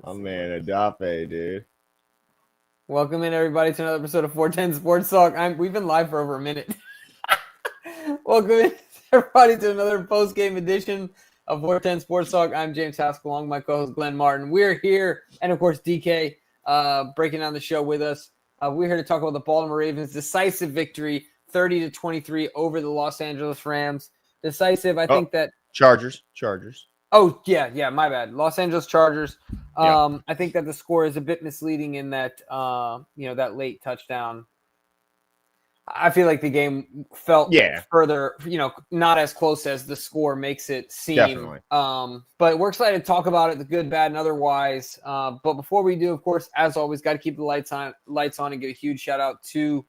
Oh man, Agape, dude. Welcome in everybody to another episode of 410 Sports Talk. We've been live for over a minute. Welcome in everybody to another post-game edition of 410 Sports Talk. I'm James Haskell, along with my co-host Glenn Martin. We're here, and of course DK breaking down the show with us. We're here to talk about the Baltimore Ravens' decisive victory, 30-23 over the Los Angeles Rams. Decisive, I think that Chargers. Oh, yeah, my bad. Los Angeles Chargers. Yep. I think that the score is a bit misleading in that, that late touchdown. I feel like the game felt further, not as close as the score makes it seem. Definitely. But we're excited to talk about it, the good, bad, and otherwise. But before we do, of course, as always, got to keep the lights on and give a huge shout out to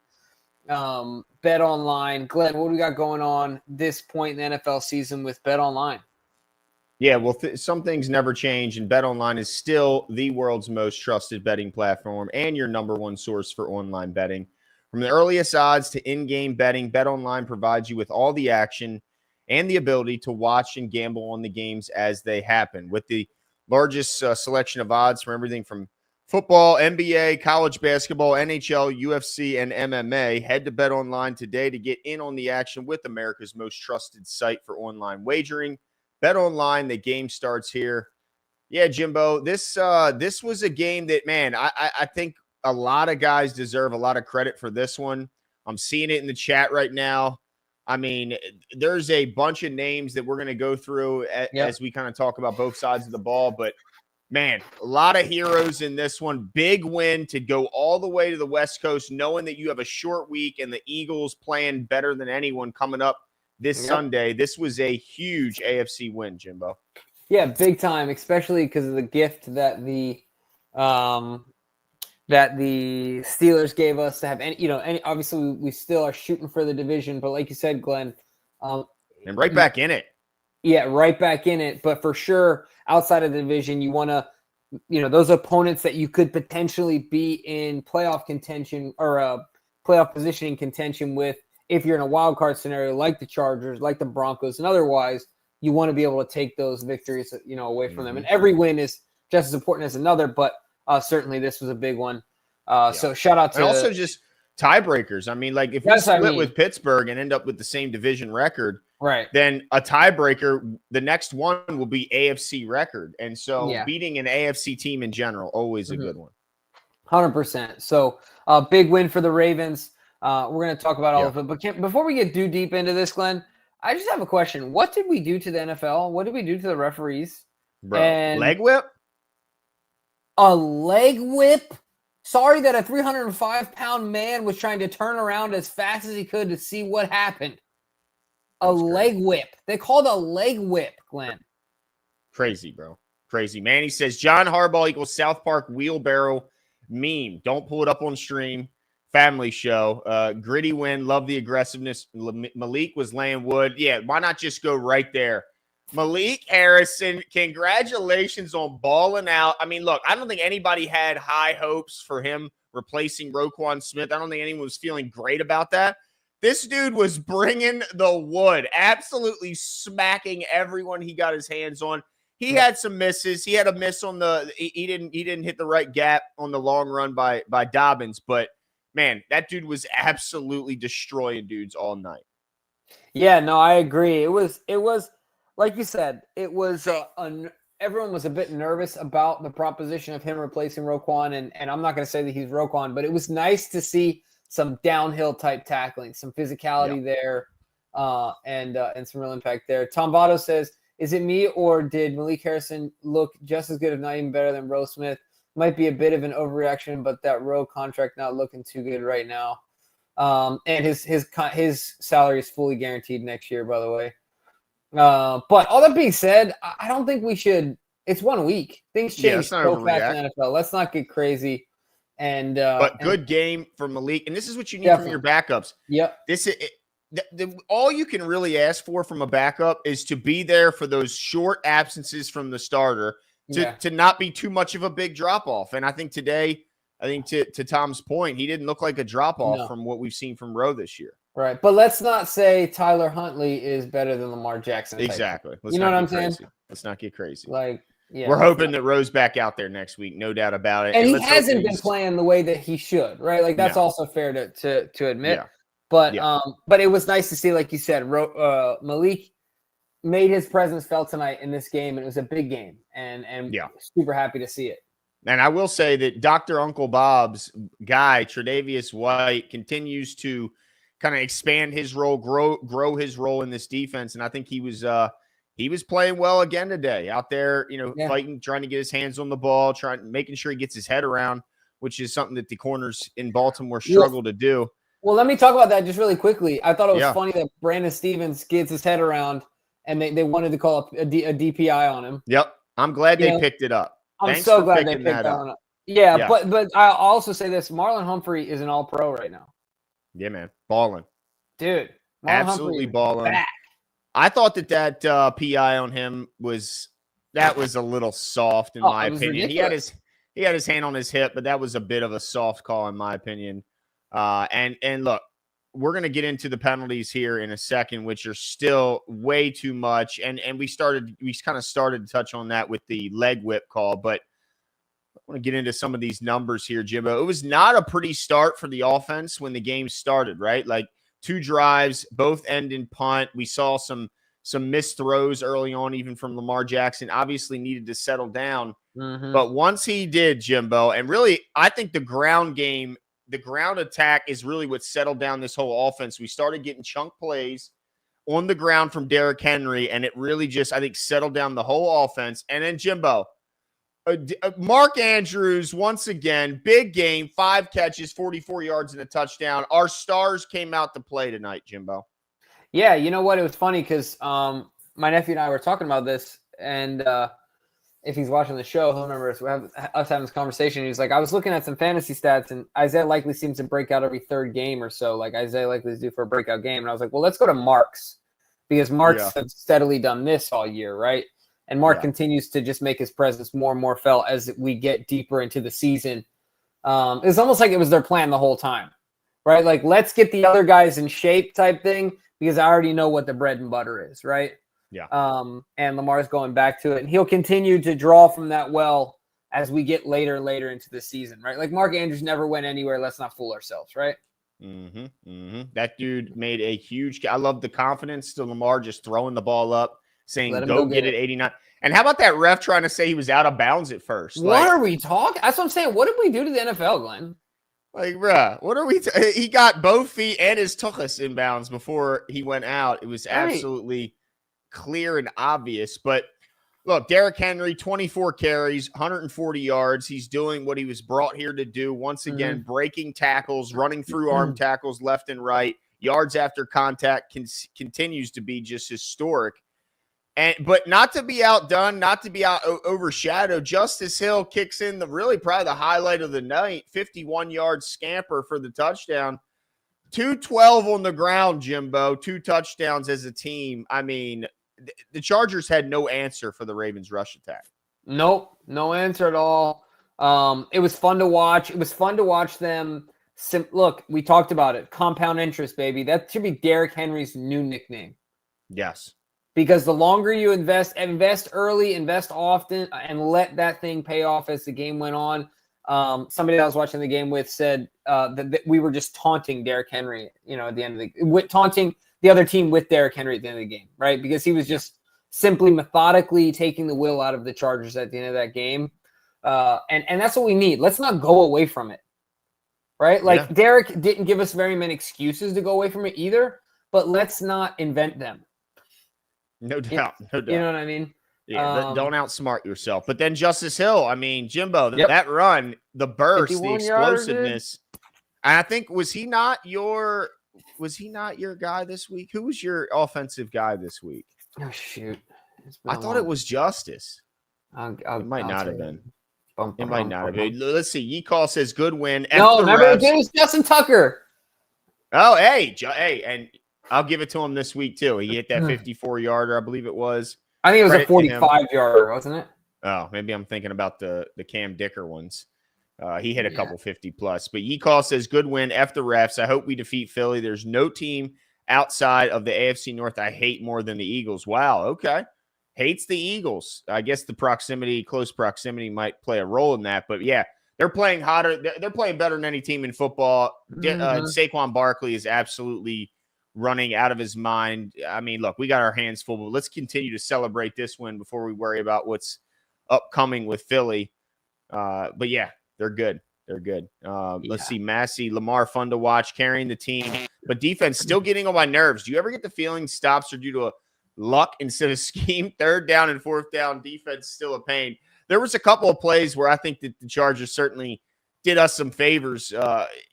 BetOnline. Glenn, what do we got going on this point in the NFL season with BetOnline? Yeah, well, some things never change, and BetOnline is still the world's most trusted betting platform and your number one source for online betting. From the earliest odds to in-game betting, BetOnline provides you with all the action and the ability to watch and gamble on the games as they happen. With the largest selection of odds from everything from football, NBA, college basketball, NHL, UFC, and MMA, head to BetOnline today to get in on the action with America's most trusted site for online wagering. BetOnline, the game starts here. Yeah, Jimbo, this was a game that, man, I think a lot of guys deserve a lot of credit for this one. I'm seeing it in the chat right now. I mean, there's a bunch of names that we're going to go through as we kind of talk about both sides of the ball. But, man, a lot of heroes in this one. Big win to go all the way to the West Coast, knowing that you have a short week and the Eagles playing better than anyone coming up this Sunday. This was a huge AFC win, Jimbo. Yeah, big time, especially because of the gift that the Steelers gave us to have any obviously we still are shooting for the division, but like you said, Glenn, and right back in it. Yeah, right back in it. But for sure, outside of the division, you want to, those opponents that you could potentially be in playoff contention or playoff positioning contention with. If you're in a wild card scenario like the Chargers, like the Broncos, and otherwise, you want to be able to take those victories, away from them. And every win is just as important as another, but certainly this was a big one. So shout out to... And also just tiebreakers. I mean, like if we split with Pittsburgh and end up with the same division record, right, then a tiebreaker, the next one will be AFC record. And so beating an AFC team in general, always a good one. 100%. So big win for the Ravens. We're going to talk about all of it. But before we get too deep into this, Glenn, I just have a question. What did we do to the NFL? What did we do to the referees? Bro, leg whip? A leg whip? Sorry that a 305-pound man was trying to turn around as fast as he could to see what happened. Leg whip. They called a leg whip, Glenn. Crazy, bro. Crazy. Manny says, John Harbaugh equals South Park wheelbarrow meme. Don't pull it up on stream. Family show. Gritty win. Love the aggressiveness. Malik was laying wood. Yeah, why not just go right there? Malik Harrison, congratulations on balling out. I mean, look, I don't think anybody had high hopes for him replacing Roquan Smith. I don't think anyone was feeling great about that. This dude was bringing the wood, absolutely smacking everyone he got his hands on. He had some misses. He had a miss on he didn't hit the right gap on the long run by Dobbins, but man, that dude was absolutely destroying dudes all night. Yeah, no, I agree. It was like you said, it was everyone was a bit nervous about the proposition of him replacing Roquan, and I'm not going to say that he's Roquan, but it was nice to see some downhill type tackling, some physicality there, and some real impact there. Tom Votto says, "Is it me or did Malik Harrison look just as good, if not even better, than Roe Smith? Might be a bit of an overreaction, but that Roe contract not looking too good right now. And his salary is fully guaranteed next year, by the way. But all that being said, I don't think we should. It's 1 week. Things change so fast in the NFL. Let's not get crazy. But good game for Malik, and this is what you need from your backups. Yep. This is all you can really ask for from a backup is to be there for those short absences from the starter. To not be too much of a big drop-off. And I think today, to Tom's point, he didn't look like a drop-off from what we've seen from Roe this year. Right. But let's not say Tyler Huntley is better than Lamar Jackson. Exactly. You know what I'm saying? Let's not get crazy. Like, Yeah, we're hoping that Rowe's back out there next week, no doubt about it. and he let's hope hasn't been playing the way that he should, right? Like that's No. also fair to admit. Yeah. But Yeah. but it was nice to see, like you said, Malik made his presence felt tonight in this game, and it was a big game, and super happy to see it. And I will say that Dr. Uncle Bob's guy, Tre'Davious White, continues to kind of expand his role, grow his role in this defense. And I think he was playing well again today, out there, fighting, trying to get his hands on the ball, making sure he gets his head around, which is something that the corners in Baltimore struggle to do. Well, let me talk about that just really quickly. I thought it was funny that Brandon Stevens gets his head around, and they wanted to call up a DPI on him. Yep. I'm glad they picked it up. I'm so glad they picked that up. Yeah, but I'll also say this. Marlon Humphrey is an all-pro right now. Yeah, man. Balling. Dude. Absolutely balling. I thought that PI on him was a little soft in my opinion. Ridiculous. He had his hand on his hip, but that was a bit of a soft call in my opinion. And look, we're going to get into the penalties here in a second, which are still way too much. And we kind of started to touch on that with the leg whip call, but I want to get into some of these numbers here, Jimbo. It was not a pretty start for the offense when the game started, right? Like 2 drives, both end in punt. We saw some missed throws early on, even from Lamar Jackson. Obviously needed to settle down. Mm-hmm. But once he did, Jimbo, and really, I think the ground game, the ground attack is really what settled down this whole offense. We started getting chunk plays on the ground from Derrick Henry, and it really just, I think, settled down the whole offense. And then, Jimbo, Mark Andrews, once again, big game, 5 catches, 44 yards, and a touchdown. Our stars came out to play tonight, Jimbo. Yeah, you know what? It was funny because my nephew and I were talking about this, and if he's watching the show, he'll remember us having this conversation. He's like, I was looking at some fantasy stats, and Isaiah Likely seems to break out every 3rd game or so, like Isaiah Likely is due for a breakout game. And I was like, well, let's go to Mark's, because Mark's have steadily done this all year, right? And Mark continues to just make his presence more and more felt as we get deeper into the season. It's almost like it was their plan the whole time, right? Like, let's get the other guys in shape type thing, because I already know what the bread and butter is, right? Yeah. And Lamar's going back to it, and he'll continue to draw from that well as we get later into the season, right? Like Mark Andrews never went anywhere. Let's not fool ourselves, right? Mm-hmm. Mm-hmm. That dude made a huge. I love the confidence to Lamar just throwing the ball up, saying, go get it 89. And how about that ref trying to say he was out of bounds at first? What are we talking? That's what I'm saying. What did we do to the NFL, Glenn? Like, bruh, what are we? He got both feet and his tuchus in bounds before he went out. It was absolutely clear and obvious. But look, Derrick Henry, 24 carries, 140 yards. He's doing what he was brought here to do. Once again, breaking tackles, running through arm tackles left and right. Yards after contact continues to be just historic. But not to be outdone, not to be overshadowed, Justice Hill kicks in probably the highlight of the night, 51-yard scamper for the touchdown. 212 on the ground, Jimbo, 2 touchdowns as a team. I mean, the Chargers had no answer for the Ravens' rush attack. Nope, no answer at all. It was fun to watch. It was fun to watch them. Look, we talked about it. Compound interest, baby. That should be Derrick Henry's new nickname. Yes. Because the longer you invest early, invest often, and let that thing pay off as the game went on. Somebody that I was watching the game with said that we were just taunting Derrick Henry, at the end of taunting the other team with Derrick Henry at the end of the game, right? Because he was just simply methodically taking the will out of the Chargers at the end of that game. And that's what we need. Let's not go away from it, right? Like Derrick didn't give us very many excuses to go away from it either, but let's not invent them. No doubt. No doubt. You know what I mean? Yeah, don't outsmart yourself. But then Justice Hill, I mean, Jimbo, that run, the burst, the explosiveness. And I think was he not your guy this week? Who was your offensive guy this week? Oh shoot. I thought it was Justice. It might not have been. It might not have been. Let's see. Yecall says good win. No, remember it was Justin Tucker. Oh, hey, and I'll give it to him this week too. He hit that 54-yarder, I believe it was. I think it was a 45-yarder, wasn't it? Oh, maybe I'm thinking about the Cam Dicker ones. He hit a couple 50-plus. But Yecall says, good win. F the refs. I hope we defeat Philly. There's no team outside of the AFC North I hate more than the Eagles. Wow, okay. hates the Eagles. I guess the close proximity might play a role in that. But yeah, they're playing hotter. They're playing better than any team in football. Saquon Barkley is absolutely running out of his mind. I mean, look, we got our hands full, but let's continue to celebrate this win before we worry about what's upcoming with Philly. But yeah, they're good. They're good. Let's see. Massey, Lamar, fun to watch, carrying the team, but defense still getting on my nerves. Do you ever get the feeling stops are due to luck instead of scheme? Third down and fourth down, defense still a pain. There was a couple of plays where I think that the Chargers certainly did us some favors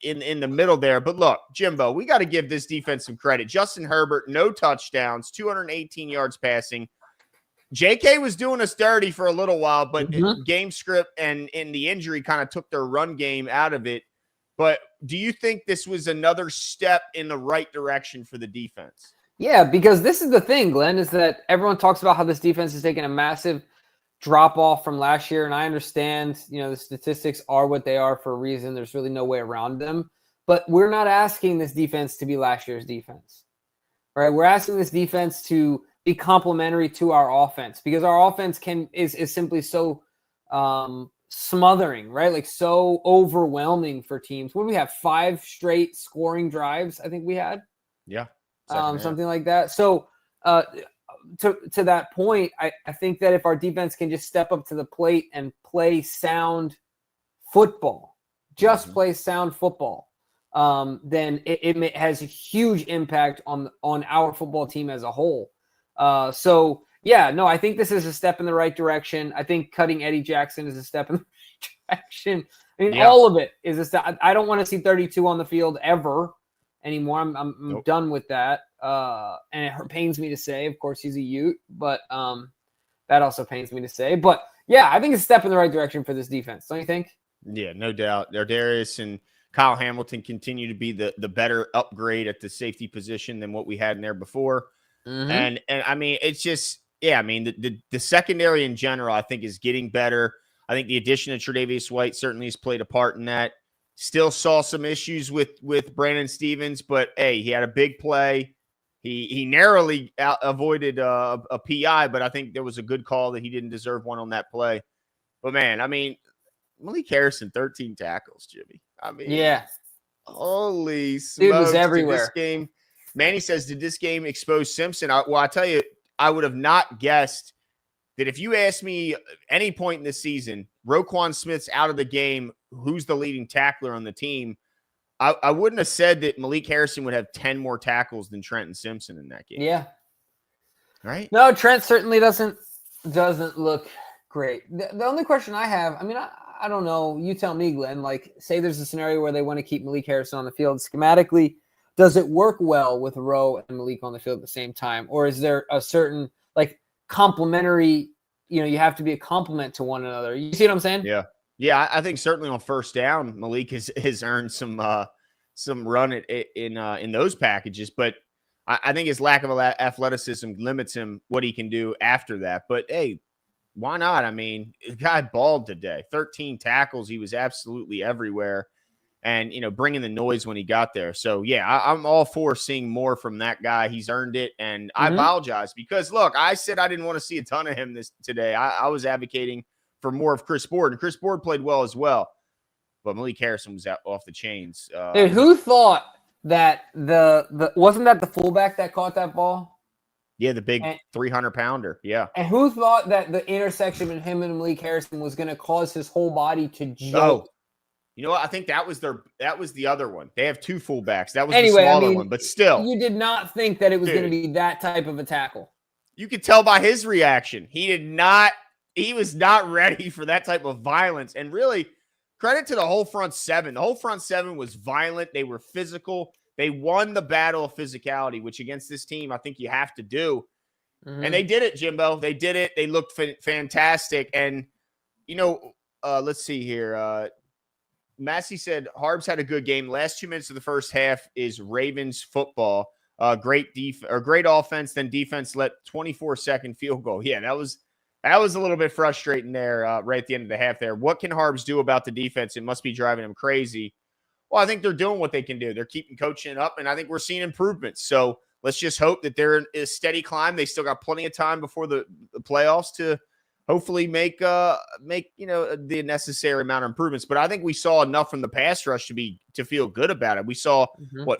in the middle there. But look, Jimbo, we got to give this defense some credit. Justin Herbert, no touchdowns, 218 yards passing. JK was doing us dirty for a little while, but game script and the injury kind of took their run game out of it. But do you think this was another step in the right direction for the defense? Yeah, because this is the thing, Glenn, is that everyone talks about how this defense is taking a massive drop off from last year. And I understand, the statistics are what they are for a reason. There's really no way around them. But we're not asking this defense to be last year's defense, right? We're asking this defense to be complementary to our offense, because our offense is simply so smothering, right? Like so overwhelming for teams. What do we have? 5 straight scoring drives, I think we had. Yeah. Something like that. So to that point, I think that if our defense can just step up to the plate and play sound football, play sound football, then it has a huge impact on our football team as a whole. So yeah, no, I think this is a step in the right direction. I think cutting Eddie Jackson is a step in the right direction. I mean, all of it is a step. I don't want to see 32 on the field ever anymore. I'm done with that. And it pains me to say, of course, he's a Ute, but that also pains me to say. But yeah, I think it's a step in the right direction for this defense. Don't you think? Yeah, no doubt. Darius and Kyle Hamilton continue to be the better upgrade at the safety position than what we had in there before. And I mean, it's just, I mean, the secondary in general, I think, is getting better. I think the addition of Tre'Davious White certainly has played a part in that. Still saw some issues with Brandon Stevens, but hey, he had a big play. He narrowly avoided a PI, but I think there was a good call that he didn't deserve one on that play. But man, I mean, Malik Harrison, 13 tackles, Jimmy. I mean, holy smokes. Dude was everywhere. This game, Manny says, did this game expose Simpson? I tell you, I would have not guessed that if you asked me any point in the season, Roquan Smith's out of the game, who's the leading tackler on the team, I wouldn't have said that Malik Harrison would have 10 more tackles than Trenton Simpson in that game. Yeah. Right? No, Trent certainly doesn't look great. The only question I have, I mean, I don't know. You tell me, Glenn. Like, say there's a scenario where they want to keep Malik Harrison on the field. Schematically, does it work well with Rowe and Malik on the field at the same time? Or is there a certain, like, complementary, you have to be a complement to one another? You see what I'm saying? Yeah. Yeah, I think certainly on first down, Malik has earned some run in those packages, but I think his lack of athleticism limits him what he can do after that. But hey, why not? I mean, the guy balled today, 13 tackles. He was absolutely everywhere, and bringing the noise when he got there. So yeah, I'm all for seeing more from that guy. He's earned it, and I apologize because look, I said I didn't want to see a ton of him today. I was advocating for more of Chris Board, and Chris Board played well as well, but Malik Harrison was off the chains. Dude, who thought that the wasn't that the fullback that caught that ball? Yeah, the big 300-pounder. Yeah. And who thought that the intersection between him and Malik Harrison was going to cause his whole body to jolt? Oh, you know what? I think that was the other one. They have 2 fullbacks. That was the smaller one, but still. You did not think that it was going to be that type of a tackle. You could tell by his reaction. He was not ready for that type of violence. And really, credit to the whole front 7. The whole front 7 was violent. They were physical. They won the battle of physicality, which against this team, I think you have to do. And they did it, Jimbo. They did it. They looked fantastic. And, let's see here. Massey said, Harb's had a good game. Last 2 minutes of the first half is Ravens football. Great offense. Then defense let 24-second field goal. Yeah, that was a little bit frustrating there right at the end of the half there. What can Harbs do about the defense? It must be driving him crazy. Well, I think they're doing what they can do. They're keeping coaching up, and I think we're seeing improvements. So let's just hope that they're in a steady climb. They still got plenty of time before the playoffs to hopefully make the necessary amount of improvements. But I think we saw enough from the pass rush to feel good about it. We saw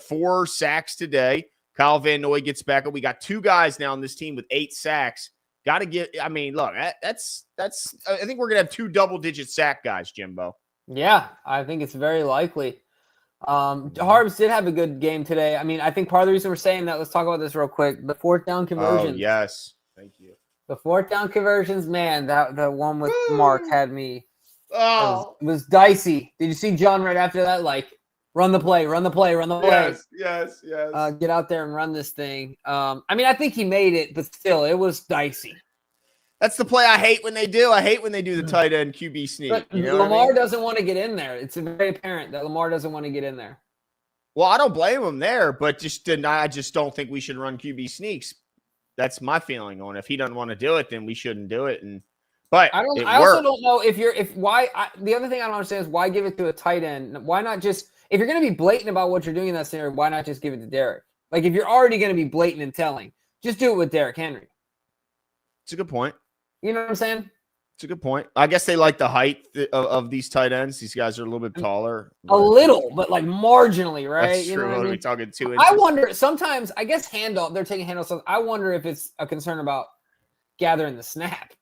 4 sacks today. Kyle Van Noy gets back up. We got 2 guys now on this team with 8 sacks. Got to get. I mean, look, that's. I think we're gonna have 2 double-digit sack guys, Jimbo. Yeah, I think it's very likely. Harbs did have a good game today. I mean, I think part of the reason we're saying that, let's talk about this real quick. The 4th down conversions. Oh, yes. Thank you. The 4th down conversions, man, the one with Mark had me. It was dicey. Did you see John right after that? Like, run the play, run the play, run the play. Yes. Get out there and run this thing. I mean, I think he made it, but still, it was dicey. That's the play I hate when they do. I hate when they do the tight end QB sneak. But Lamar doesn't want to get in there. It's very apparent that Lamar doesn't want to get in there. Well, I don't blame him there, but I just don't think we should run QB sneaks. That's my feeling on it. If he doesn't want to do it, then we shouldn't do it. But I also don't know the other thing I don't understand is why give it to a tight end? Why not just, if you're going to be blatant about what you're doing in that scenario, why not just give it to Derek? Like, if you're already going to be blatant and telling, just do it with Derrick Henry. It's a good point. You know what I'm saying? It's a good point. I guess they like the height of these tight ends. These guys are a little bit taller. A little, but like marginally, right? That's you true. know what I mean? We're talking 2 inches. I wonder, sometimes, I guess handoff, they're taking handoffs. I wonder if it's a concern about gathering the snap.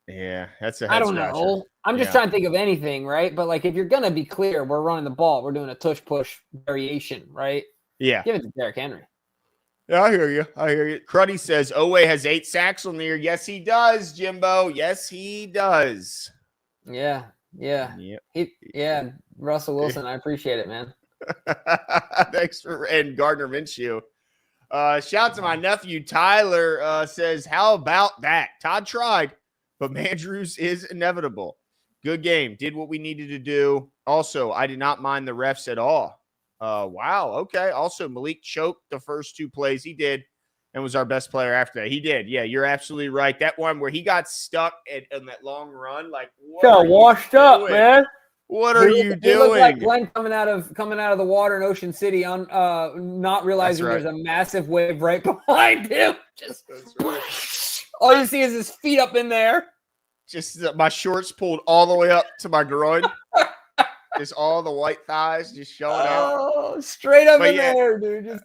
Yeah, that's a I don't know. I'm just trying to think of anything, right? But like, if you're going to be clear, we're running the ball. We're doing a tush-push variation, right? Yeah. Give it to Derrick Henry. Yeah, I hear you. Cruddy says Oweh has 8 sacks on the year. Yes, he does, Jimbo. Yes, he does. Yeah. Russell Wilson, I appreciate it, man. Thanks and Gardner Minshew. Shout out to my nephew Tyler. Says, how about that? Todd tried, but Mandrews is inevitable. Good game. Did what we needed to do. Also, I did not mind the refs at all. Wow. Okay. Also, Malik choked the first 2 plays he did and was our best player after that. He did. Yeah, you're absolutely right. That one where he got stuck in that long run, like, what washed up, man. What are you doing? He looked like Glenn coming out of the water in Ocean City on not realizing there's a massive wave right behind him. Just all you see is his feet up in there. Just my shorts pulled all the way up to my groin. Just all the white thighs just showing out. Straight up in there, dude. Just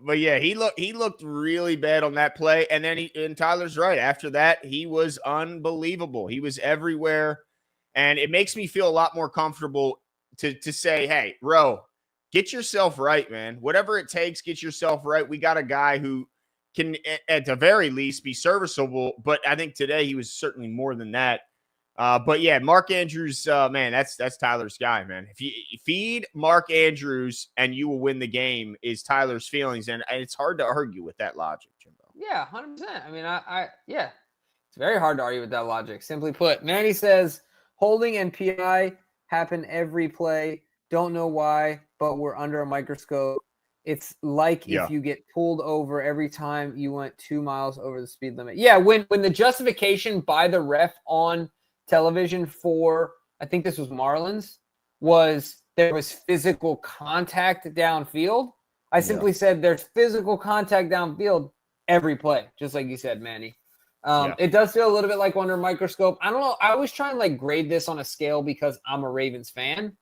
but yeah, he looked really bad on that play. And then and Tyler's right. After that, he was unbelievable. He was everywhere. And it makes me feel a lot more comfortable to say, hey, Ro, get yourself right, man. Whatever it takes, get yourself right. We got a guy who can, at the very least, be serviceable. But I think today he was certainly more than that. But yeah, Mark Andrews, man, that's Tyler's guy, man. If you feed Mark Andrews and you will win the game is Tyler's feelings. And it's hard to argue with that logic, Jimbo. Yeah, 100%. I mean, yeah, it's very hard to argue with that logic. Simply put, Manny says holding and PI happen every play. Don't know why, but we're under a microscope. It's like if you get pulled over every time you went 2 miles over the speed limit. Yeah, when the justification by the ref on television for, I think this was Marlins, was there was physical contact downfield. I simply said there's physical contact downfield every play, just like you said, Manny. It does feel a little bit like under a microscope. I don't know. I always try and like grade this on a scale because I'm a Ravens fan.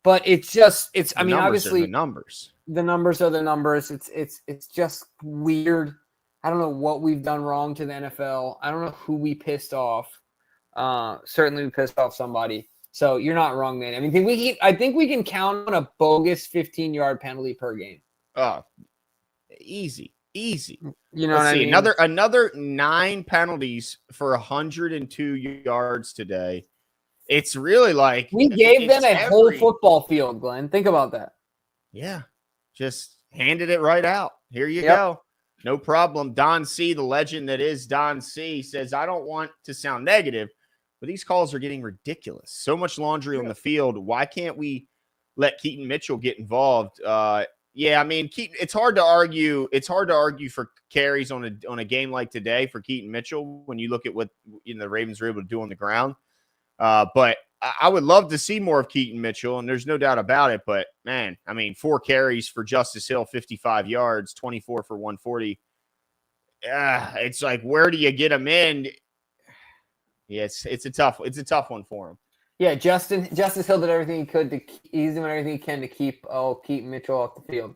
But obviously the numbers. The numbers are the numbers. It's just weird. I don't know what we've done wrong to the NFL. I don't know who we pissed off. Certainly we pissed off somebody. So you're not wrong, man. I mean, I think we can count on a bogus 15-yard penalty per game. Oh, easy. You know what I mean? Another 9 penalties for 102 yards today. It's really like we gave them a whole football field, Glenn. Think about that. Yeah, just handed it right out. Here you go. No problem. Don C., the legend that is Don C., says, I don't want to sound negative, but these calls are getting ridiculous. So much laundry on the field. Why can't we let Keaton Mitchell get involved? Yeah, I mean, it's hard to argue. It's hard to argue for carries on a game like today for Keaton Mitchell when you look at what the Ravens were able to do on the ground. But I would love to see more of Keaton Mitchell, and there's no doubt about it. But, man, I mean, 4 carries for Justice Hill, 55 yards, 24 for 140. It's like, where do you get him in? Yeah, it's a tough one for him. Yeah, Justice Hill did everything he could he's doing everything he can to keep Keaton Mitchell off the field.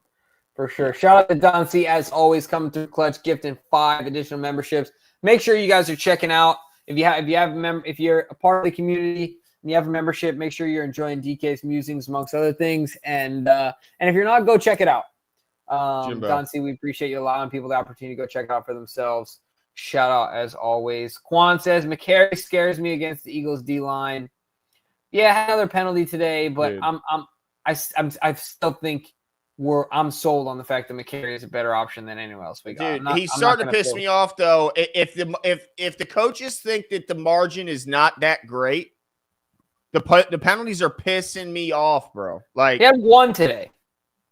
For sure. Shout out to Don C, as always, coming through clutch, gifting 5 additional memberships. Make sure you guys are checking out. If you're a part of the community and you have a membership, make sure you're enjoying DK's musings amongst other things. And if you're not, go check it out. Don C, we appreciate you allowing people the opportunity to go check it out for themselves. Shout out as always. Quan says McCary scares me against the Eagles D line. Yeah, I had another penalty today, but Dude. I still think I'm sold on the fact that McCary is a better option than anyone else we got. Dude, he's starting to piss me off though. If the coaches think that the margin is not that great, the penalties are pissing me off, bro. Like, he had 1 today.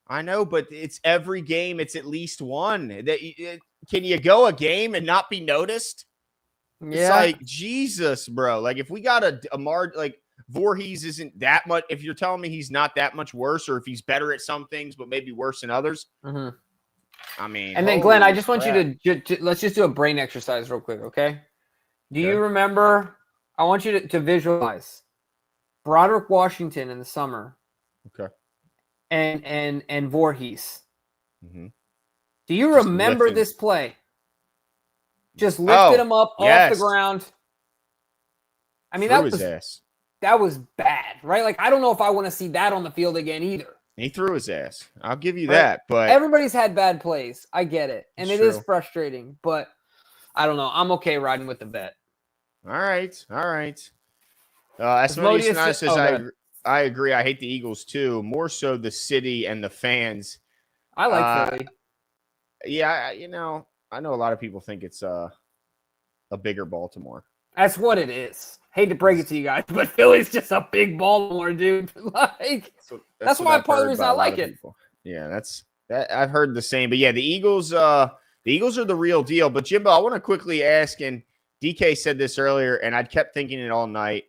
I know, but it's every game. It's at least 1. Can you go a game and not be noticed? Yeah. It's like, Jesus, bro. Like, if we got a margin, like Voorhees isn't that much. If you're telling me he's not that much worse, or if he's better at some things but maybe worse than others, I mean. And then, Glenn, I just want you to let's just do a brain exercise real quick, okay? Do you remember? I want you to visualize Broderick Washington in the summer. Okay. And Voorhees. Mm-hmm. Do you remember this play? Just lifted him up off the ground. I mean, that was bad, right? Like, I don't know if I want to see that on the field again either. He threw his ass. I'll give you that, but everybody's had bad plays. I get it, and it is frustrating, but I don't know. I'm okay riding with the bet. All right. Asmodeus says, I agree. I hate the Eagles too. More so the city and the fans. I like Philly. Yeah, I know a lot of people think it's a bigger Baltimore. That's what it is. Hate to break it to you guys, but Philly's just a big Baltimore, dude. Like, that's why part of the reason I like it. Yeah, that's I've heard the same. But yeah, the Eagles are the real deal. But Jimbo, I want to quickly ask, and DK said this earlier, and I kept thinking it all night.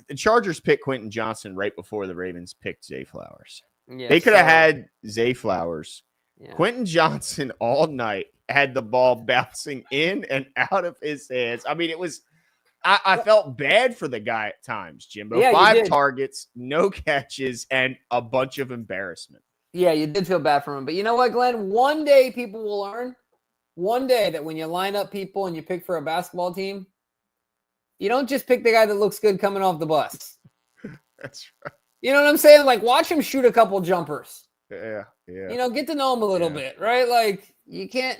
The Chargers picked Quentin Johnson right before the Ravens picked Zay Flowers. Yeah, they could have had Zay Flowers. Yeah. Quentin Johnson all night had the ball bouncing in and out of his hands. I mean, it was I felt bad for the guy at times, Jimbo. Yeah, 5 targets, no catches, and a bunch of embarrassment. Yeah, you did feel bad for him. But you know what, Glenn? One day people will learn. One day that when you line up people and you pick for a basketball team, you don't just pick the guy that looks good coming off the bus. That's right. You know what I'm saying? Like, watch him shoot a couple jumpers. Yeah. Get to know him a little bit, right? Like, you can't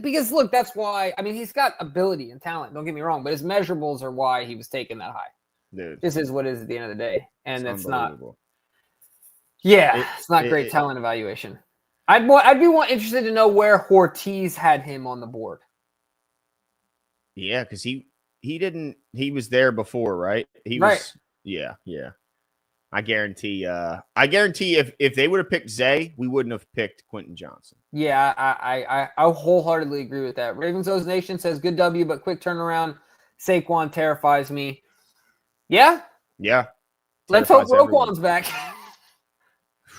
because look, that's why. I mean, he's got ability and talent. Don't get me wrong, but his measurables are why he was taken that high. Dude, this is what it is at the end of the day, and it's not. Yeah, it's not great talent evaluation. I'd be more interested to know where Ortiz had him on the board. Yeah, because he didn't. He was there before, right? He was. Yeah. I guarantee if they would have picked Zay, we wouldn't have picked Quentin Johnson. Yeah, I wholeheartedly agree with that. Ravens O's Nation says good W, but quick turnaround. Saquon terrifies me. Yeah. Let's hope Roquan's back.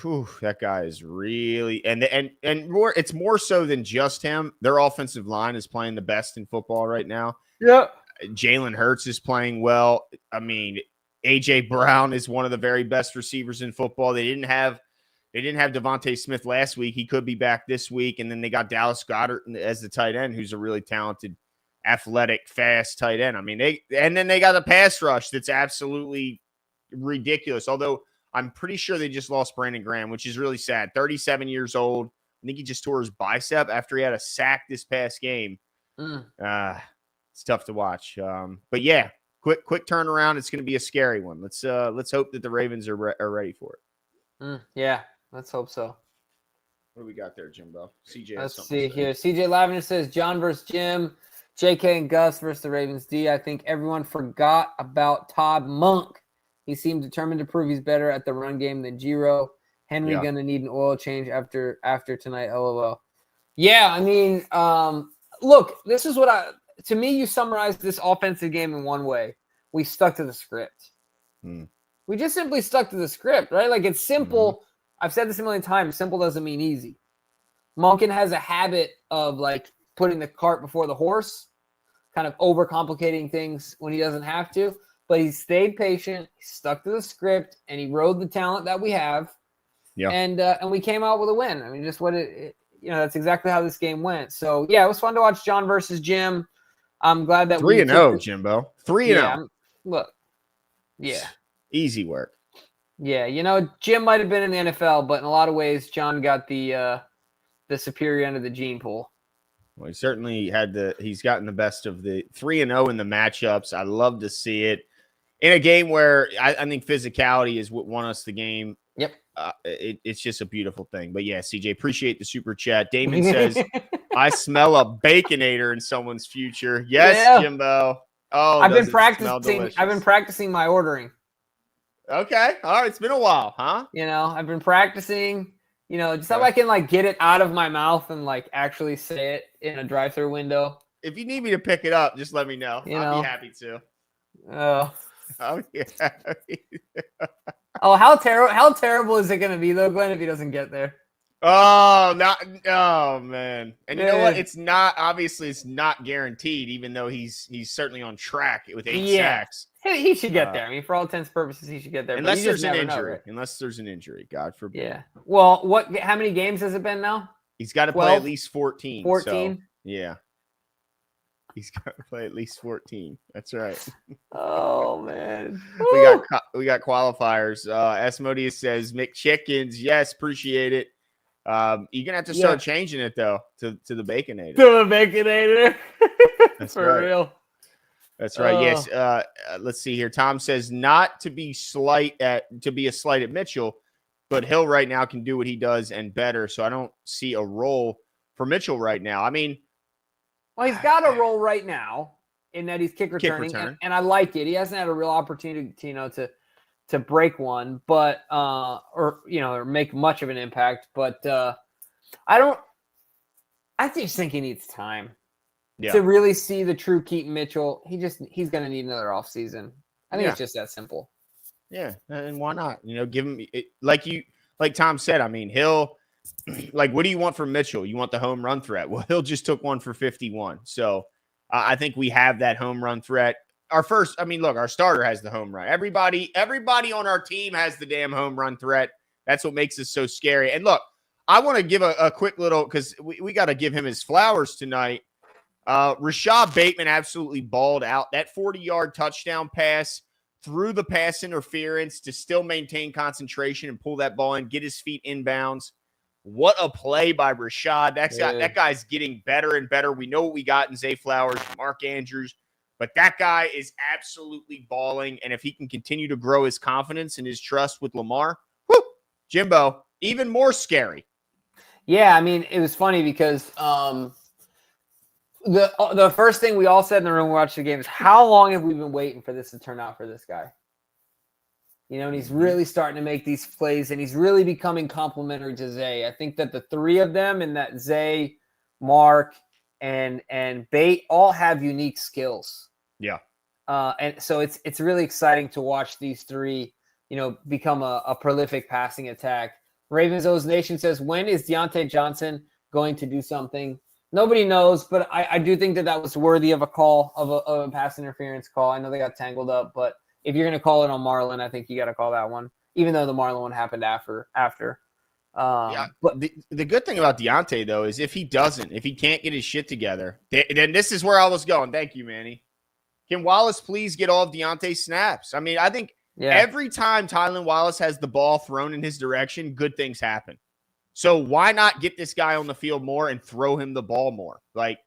Whew, that guy is really and more. It's more so than just him. Their offensive line is playing the best in football right now. Yeah. Jalen Hurts is playing well. I mean, A.J. Brown is one of the very best receivers in football. They didn't have Devontae Smith last week. He could be back this week. And then they got Dallas Goedert as the tight end, who's a really talented, athletic, fast tight end. I mean, they got a pass rush that's absolutely ridiculous. Although I'm pretty sure they just lost Brandon Graham, which is really sad. 37 years old. I think he just tore his bicep after he had a sack this past game. It's tough to watch. But yeah. Quick turnaround. It's going to be a scary one. Let's hope that the Ravens are ready for it. Yeah, let's hope so. What do we got there, Jimbo? CJ. Let's see here. CJ Lavender says John versus Jim, JK and Gus versus the Ravens D. I think everyone forgot about Todd Monk. He seemed determined to prove he's better at the run game than Giro. Henry gonna need an oil change after tonight. LOL. Yeah, I mean, look, this is what to me, you summarized this offensive game in one way. We stuck to the script. We just simply stuck to the script, right? Like, it's simple. I've said this a million times. Simple doesn't mean easy. Monken has a habit of, like, putting the cart before the horse, kind of overcomplicating things when he doesn't have to. But he stayed patient, he stuck to the script, and he rode the talent that we have. Yeah. And we came out with a win. I mean, just that's exactly how this game went. So, yeah, it was fun to watch John versus Jim. I'm glad that 3-0, Jimbo. 3-0. Look. Yeah. Easy work. Yeah, Jim might have been in the NFL, but in a lot of ways, John got the superior end of the gene pool. Well, he certainly he's gotten the best of the 3-0 in the matchups. I love to see it in a game where I think physicality is what won us the game. Yep. It's just a beautiful thing. But yeah, CJ, appreciate the super chat. Damon says, I smell a Baconator in someone's future. Yes, yeah. Jimbo. Oh, I've been practicing my ordering. Okay. All right. It's been a while, huh? I've been practicing, just so I can, like, get it out of my mouth and, like, actually say it in a drive-through window. If you need me to pick it up, just let me know. I'll be happy to. Oh, yeah. Oh, how terrible is it going to be, though, Glenn, if he doesn't get there? Oh, man. And you know what? It's not guaranteed, even though he's certainly on track with 8 sacks. He should get there. I mean, for all intents and purposes, he should get there. Unless there's an injury. Right? Unless there's an injury, God forbid. Yeah. Well, how many games has it been now? He's got to play at least 14. 14? So, yeah. He's got to play at least 14. That's right. Oh, man. We got qualifiers. Asmodeus says, McChickens. Yes, appreciate it. You're going to have to start changing it, though, to the Baconator. To the Baconator. That's for real. That's right. Yes. Let's see here. Tom says not to be a slight at Mitchell, but Hill right now can do what he does and better. So I don't see a role for Mitchell right now. I mean, well, he's got a role right now in that he's kick returning, and I like it. He hasn't had a real opportunity, to break one, but or make much of an impact. But I just think he needs time. Yeah. To really see the true Keaton Mitchell. He's going to need another offseason. I think it's just that simple. Yeah, and why not? Give him like Tom said. I mean, Hill. Like, what do you want from Mitchell? You want the home run threat? Well, Hill just took one for 51. So I think we have that home run threat. Our starter has the home run. Everybody on our team has the damn home run threat. That's what makes us so scary. And look, I want to give a quick little, because we got to give him his flowers tonight. Rashad Bateman absolutely balled out. That 40-yard touchdown pass through the pass interference to still maintain concentration and pull that ball in, get his feet inbounds. What a play by Rashad. That guy's getting better and better. We know what we got in Zay Flowers, Mark Andrews, but that guy is absolutely balling. And if he can continue to grow his confidence and his trust with Lamar, Jimbo, even more scary. Yeah, I mean, it was funny because the first thing we all said in the room when we watched the game is, how long have we been waiting for this to turn out for this guy? And he's really starting to make these plays, and he's really becoming complimentary to Zay. I think that the three of them, and that Zay, Mark, and Bate, all have unique skills. Yeah. And so it's really exciting to watch these three, become a prolific passing attack. Ravens O's Nation says, when is Deontay Johnson going to do something? Nobody knows, but I do think that was worthy of a call, of a pass interference call. I know they got tangled up, but if you're going to call it on Marlon, I think you got to call that one, even though the Marlon one happened after. But the good thing about Deontay, though, is if he can't get his shit together, then this is where I was going. Thank you, Manny. Can Wallace please get all of Deontay's snaps? I mean, I think every time Tylan Wallace has the ball thrown in his direction, good things happen. So why not get this guy on the field more and throw him the ball more? Like,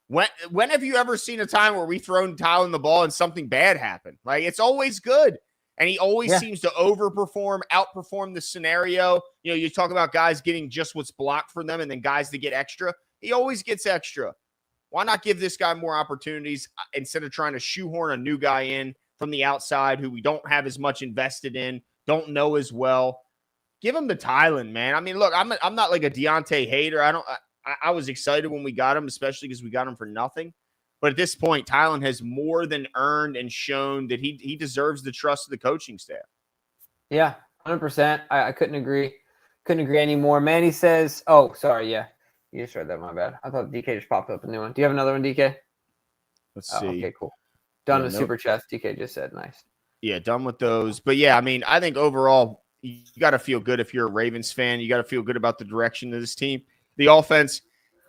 when have you ever seen a time where we thrown Tylan the ball and something bad happened? Like, it's always good. And he always seems to outperform the scenario. You talk about guys getting just what's blocked for them and then guys that get extra. He always gets extra. Why not give this guy more opportunities instead of trying to shoehorn a new guy in from the outside who we don't have as much invested in, don't know as well? Give him the Tylan, man. I mean, look, I'm not like a Deontay hater. I was excited when we got him, especially because we got him for nothing. But at this point, Tylen has more than earned and shown that he deserves the trust of the coaching staff. Yeah, 100%. I couldn't agree. Couldn't agree anymore. Manny says, oh, sorry. Yeah. You just read that. My bad. I thought DK just popped up a new one. Do you have another one, DK? Let's Oh, see. okay, cool. Done Yeah, with super chats. DK just said, nice. Yeah, done with those. But yeah, I mean, I think overall, you got to feel good if you're a Ravens fan. You got to feel good about the direction of this team. The offense,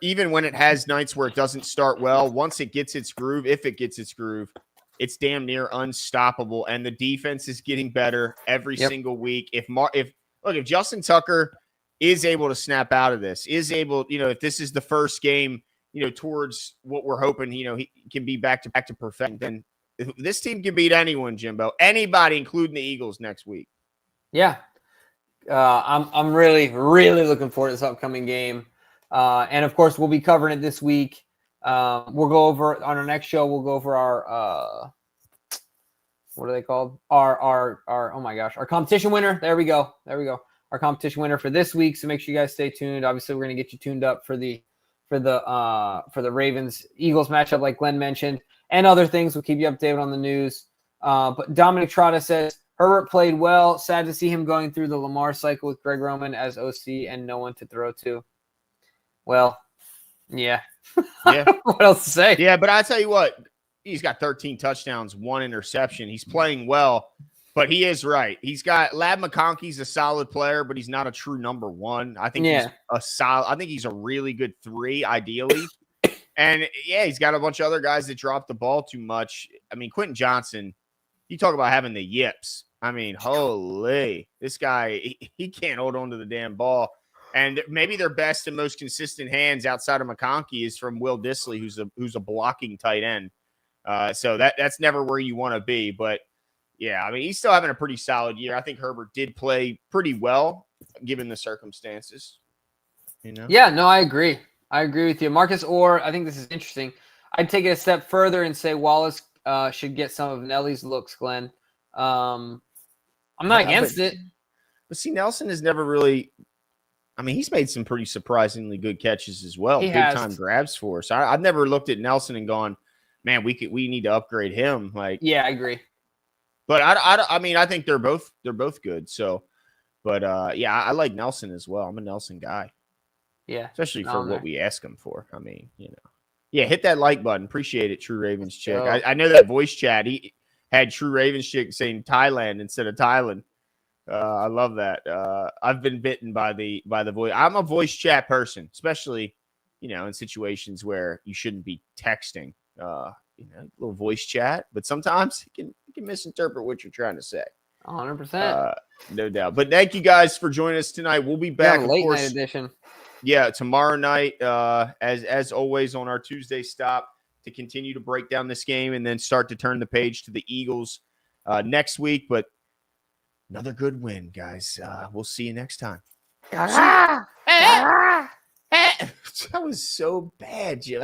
even when it has nights where it doesn't start well, once it gets its groove, if it gets its groove, it's damn near unstoppable. And the defense is getting better every single week. If Justin Tucker is able to snap out of this, is able, if this is the first game, towards what we're hoping, he can be back to perfection, then this team can beat anyone, Jimbo. Anybody, including the Eagles next week. Yeah. I'm really, really looking forward to this upcoming game. And of course, we'll be covering it this week. We'll go over on our next show. We'll go over our what are they called? Our oh my gosh, our competition winner. There we go. Our competition winner for this week. So make sure you guys stay tuned. Obviously, we're gonna get you tuned up for the Ravens Eagles matchup, like Glenn mentioned, and other things. We'll keep you updated on the news. But Dominic Trotta says Herbert played well. Sad to see him going through the Lamar cycle with Greg Roman as OC and no one to throw to. Well, yeah. What else to say? Yeah, but I tell you what, he's got 13 touchdowns, 1 interception. He's playing well, but he is right. He's got Lab McConkey's a solid player, but he's not a true number 1. I think he's a solid. I think he's a really good 3, ideally. And yeah, he's got a bunch of other guys that drop the ball too much. I mean, Quentin Johnson, you talk about having the yips. I mean, holy, this guy, he can't hold on to the damn ball. And maybe their best and most consistent hands outside of McConkey is from Will Dissly, who's a blocking tight end. So that's never where you want to be. But yeah, I mean, he's still having a pretty solid year. I think Herbert did play pretty well given the circumstances. Yeah, no, I agree. I agree with you. Marcus Orr, I think this is interesting. I'd take it a step further and say Wallace should get some of Nelly's looks, Glenn. I'm not against it. But see, Nelson has never really – I mean, he's made some pretty surprisingly good catches as well. Big-time grabs for us. I've never looked at Nelson and gone, man, we need to upgrade him. Like, yeah, I agree. But I mean, I think they're both good. So, but yeah, I like Nelson as well. I'm a Nelson guy. Yeah, especially for what we ask him for. I mean, yeah, hit that like button. Appreciate it, True Ravens chick. I know that voice chat. He had True Ravens chick saying Thailand instead of Thailand. I love that. I've been bitten by the voice. I'm a voice chat person, especially in situations where you shouldn't be texting. Little voice chat, but sometimes you can misinterpret what you're trying to say. 100%. No doubt. But thank you guys for joining us tonight. We'll be back, late night edition. Yeah, tomorrow night, as always on our Tuesday stop to continue to break down this game and then start to turn the page to the Eagles next week. But another good win, guys. We'll see you next time. That was so bad, Jim.